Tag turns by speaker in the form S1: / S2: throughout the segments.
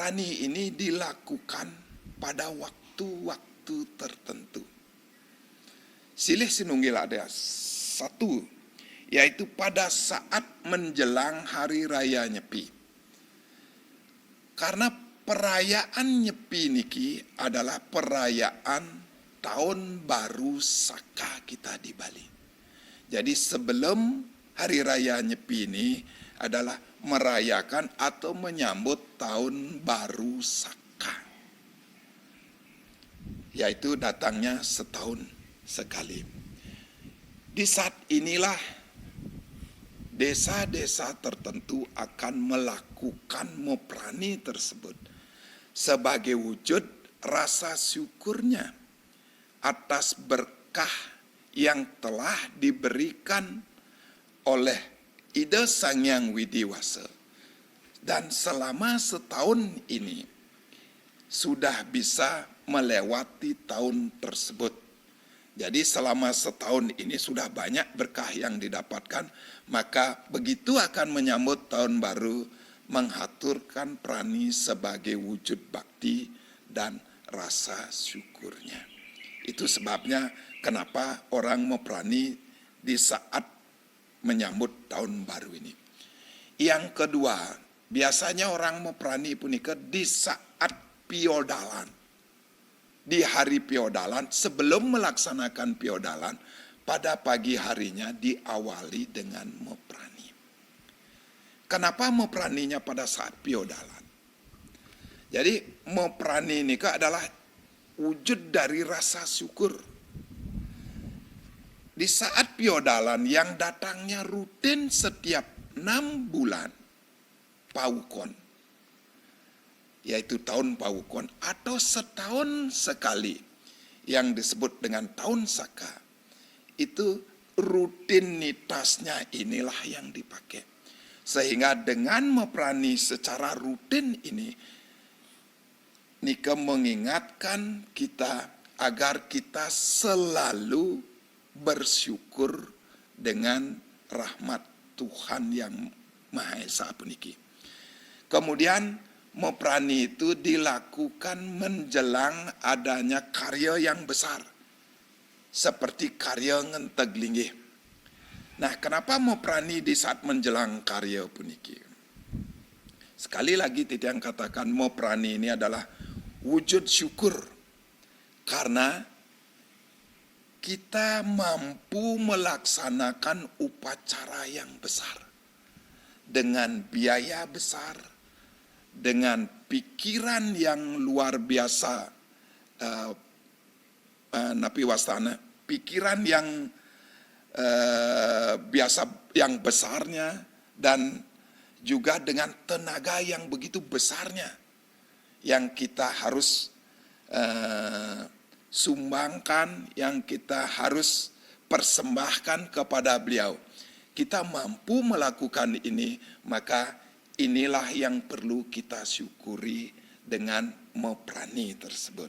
S1: Meprani ini dilakukan pada waktu-waktu tertentu. Silih sinunggil ada satu, yaitu pada saat menjelang Hari Raya Nyepi. Karena perayaan Nyepi niki adalah perayaan Tahun Baru Saka kita di Bali. Jadi sebelum Hari Raya Nyepi ini adalah merayakan atau menyambut Tahun Baru Saka, yaitu datangnya setahun sekali. Di saat inilah desa-desa tertentu akan melakukan meprani tersebut sebagai wujud rasa syukurnya atas berkah yang telah diberikan oleh Ida Sang Hyang Widiwasa. Dan selama setahun ini sudah bisa melewati tahun tersebut. Jadi selama setahun ini sudah banyak berkah yang didapatkan, maka begitu akan menyambut tahun baru, menghaturkan prani sebagai wujud bakti dan rasa syukurnya. Itu sebabnya kenapa orang meprani di saat menyambut tahun baru ini. Yang kedua, biasanya orang meprani punika di saat piodalan. Di hari piodalan, sebelum melaksanakan piodalan, pada pagi harinya diawali dengan meprani. Kenapa mepraninya pada saat piodalan? Jadi meprani ini adalah wujud dari rasa syukur. Di saat piodalan yang datangnya rutin setiap 6 bulan, Paukon, yaitu tahun Paukon atau setahun sekali yang disebut dengan tahun Saka, itu rutinitasnya inilah yang dipakai. Sehingga dengan meprani secara rutin ini, Nika mengingatkan kita agar kita selalu bersyukur dengan rahmat Tuhan yang Maha Esa puniki. Kemudian meprani itu dilakukan menjelang adanya karya yang besar, seperti karya ngenteg linggih. Nah, kenapa meprani di saat menjelang karya puniki? Sekali lagi Titiang katakan meprani ini adalah wujud syukur, karena kita mampu melaksanakan upacara yang besar dengan biaya besar, dengan pikiran yang luar biasa, napi wastana, pikiran yang biasa, yang besarnya, dan juga dengan tenaga yang begitu besarnya yang kita harus sumbangkan, yang kita harus persembahkan kepada beliau. Kita mampu melakukan ini, maka inilah yang perlu kita syukuri dengan meprani tersebut.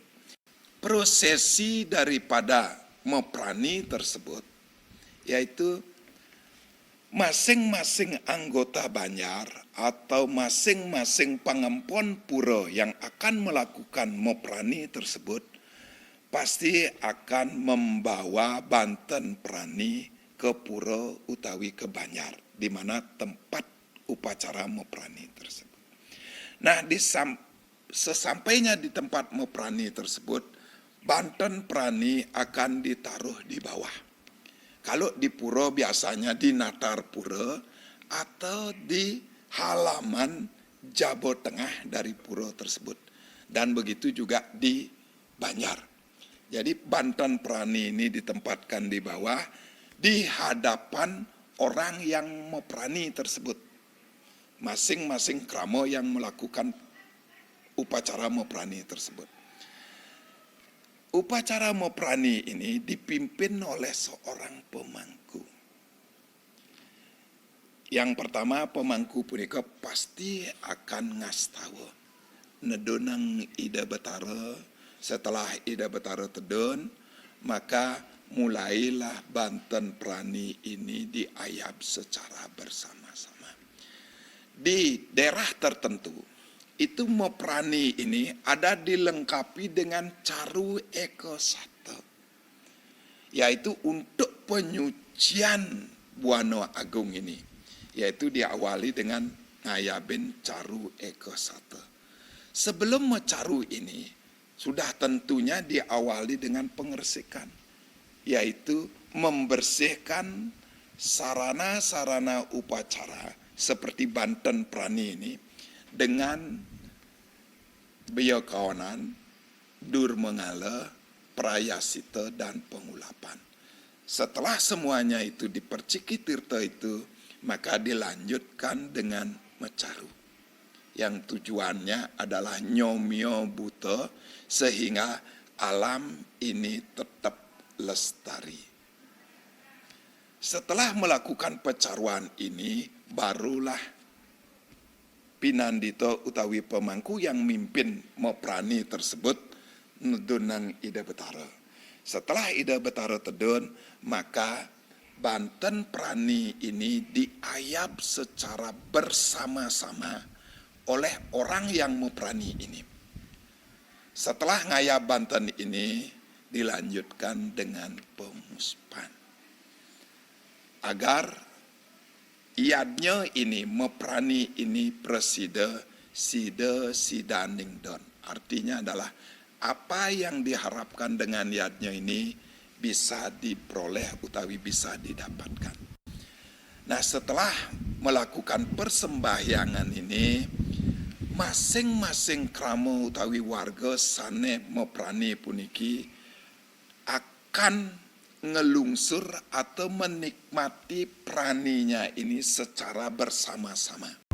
S1: Prosesi daripada meprani tersebut, yaitu masing-masing anggota Banjar atau masing-masing pangempon pura yang akan melakukan meprani tersebut pasti akan membawa banten prani ke pura utawi ke Banjar, di mana tempat upacara meprani tersebut. Nah, sesampainya di tempat meprani tersebut, banten prani akan ditaruh di bawah. Kalau di pura biasanya di natar pura atau di halaman jabo tengah dari pura tersebut. Dan begitu juga di Banjar. Jadi banten prani ini ditempatkan di bawah, di hadapan orang yang meprani tersebut. Masing-masing kramo yang melakukan upacara meprani tersebut. Upacara meprani ini dipimpin oleh seorang pemangku. Yang pertama, pemangku punika pasti akan ngastawa nedonang Ida Betara. Setelah Ida Betara tedon, maka mulailah banten prani ini diayab secara bersama-sama. Di daerah tertentu, itu Moprani ini ada dilengkapi dengan caru eko sate, yaitu untuk penyucian Buana Agung ini, yaitu diawali dengan ngayabin caru eko sate. Sebelum mencaru ini, sudah tentunya diawali dengan pengersikan, yaitu membersihkan sarana-sarana upacara seperti Banten Prani ini dengan beliau kawanan, dur mengala, prayasita, dan pengulapan. Setelah semuanya itu diperciki tirta itu, maka dilanjutkan dengan mencaru, yang tujuannya adalah nyomyo buta sehingga alam ini tetap lestari. Setelah melakukan pecaruan ini, barulah Pinandito utawi pemangku yang mimpin Moprani tersebut nedunang Ida Betara. Setelah Ida Betara tedun, maka Banten Prani ini diayab secara bersama-sama oleh orang yang Moprani ini. Setelah ngayab Banten ini dilanjutkan dengan pemuspan, agar iadnya ini Moprani ini presida sida sidaning don. Artinya adalah apa yang diharapkan dengan iadnya ini bisa diperoleh utawi bisa didapatkan. Nah, setelah melakukan persembahyangan ini, masing-masing krama utawi warga sane Moprani puniki akan ngelungsur atau menikmati praninya ini secara bersama-sama.